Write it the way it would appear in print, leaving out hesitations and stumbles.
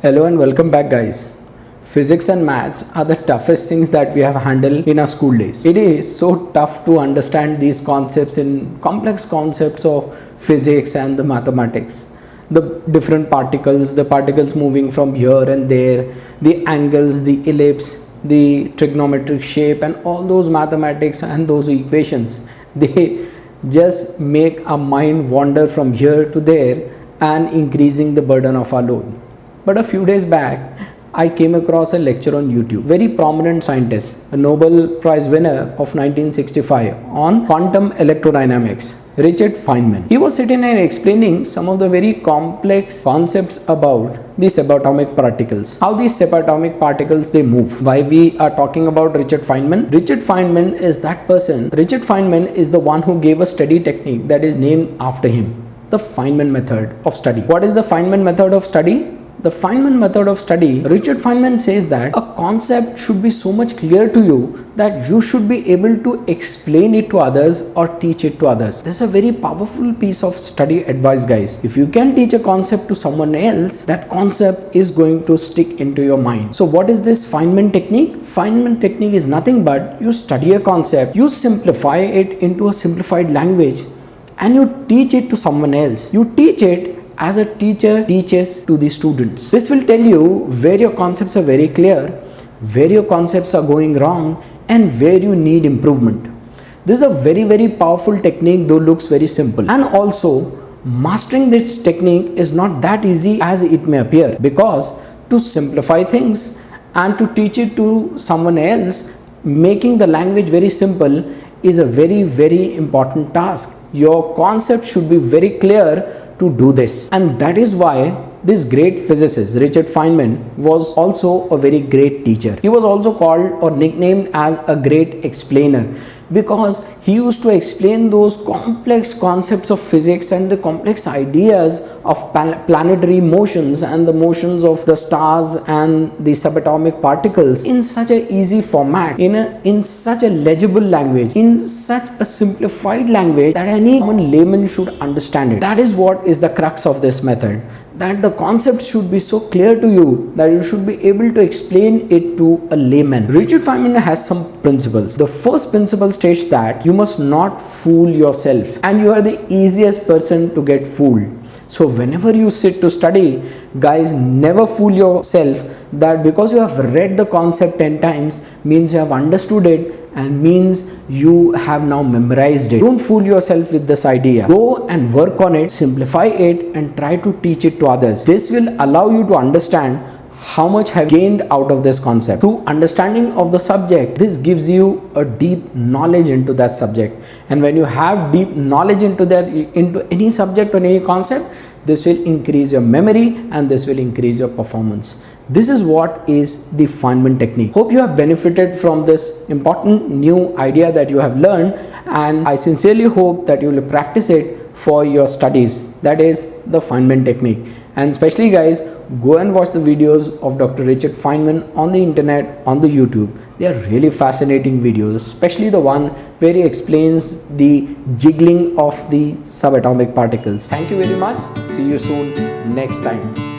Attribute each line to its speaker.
Speaker 1: Hello and welcome back, guys. Physics and maths are the toughest things that we have handled in our school days. It is so tough to understand these concepts in complex concepts of physics and the mathematics. The different particles, the particles moving from here and there, the angles, the ellipse, the trigonometric shape, and all those mathematics and those equations. They just make our mind wander from here to there and increasing the burden of our load. But a few days back, I came across a lecture on YouTube. Very prominent scientist, a Nobel Prize winner of 1965 on quantum electrodynamics, Richard Feynman. He was sitting and explaining some of the very complex concepts about the subatomic particles. How these subatomic particles they move. Why we are talking about Richard Feynman? Richard Feynman is that person. Richard Feynman is the one who gave a study technique that is named after him. The Feynman method of study. What is the Feynman method of study? The Feynman method of study, Richard Feynman says that a concept should be so much clear to you that you should be able to explain it to others or teach it to others. This is a very powerful piece of study advice, guys. If you can teach a concept to someone else, that concept is going to stick into your mind. So what is this Feynman technique? Feynman technique is nothing but you study a concept, you simplify it into a simplified language, and you teach it to someone else. You teach it as a teacher teaches to the students. This will tell you where your concepts are very clear, where your concepts are going wrong, and where you need improvement. This is a very powerful technique, though looks very simple. And also, mastering this technique is not that easy as it may appear, because to simplify things and to teach it to someone else, making the language very simple is a very important task. Your concept should be very clear to do this, and that is why this great physicist Richard Feynman was also a very great teacher. He was also called or nicknamed as a great explainer, because he used to explain those complex concepts of physics and the complex ideas of planetary motions and the motions of the stars and the subatomic particles in such a easy format, in such a legible language, in such a simplified language that any common layman should understand it. That is what is the crux of this method, that the concept should be so clear to you that you should be able to explain it to a layman. Richard Feynman has some principles. The first principle states that you must not fool yourself, and you are the easiest person to get fooled. So whenever you sit to study, guys, never fool yourself that because you have read the concept 10 times means you have understood it and means you have now memorized it. Don't fool yourself with this idea. Go and work on it, simplify it, and try to teach it to others. This will allow you to understand how much have gained out of this concept. Through understanding of the subject, this gives you a deep knowledge into that subject. And when you have deep knowledge into any subject or any concept, this will increase your memory and this will increase your performance. This is what is the Feynman technique. Hope you have benefited from this important new idea that you have learned, and I sincerely hope that you will practice it for your studies. That is the Feynman technique. And especially, guys, go and watch the videos of Dr. Richard Feynman on the internet, on the YouTube. They are really fascinating videos, especially the one where he explains the jiggling of the subatomic particles. Thank you very much. See you soon next time.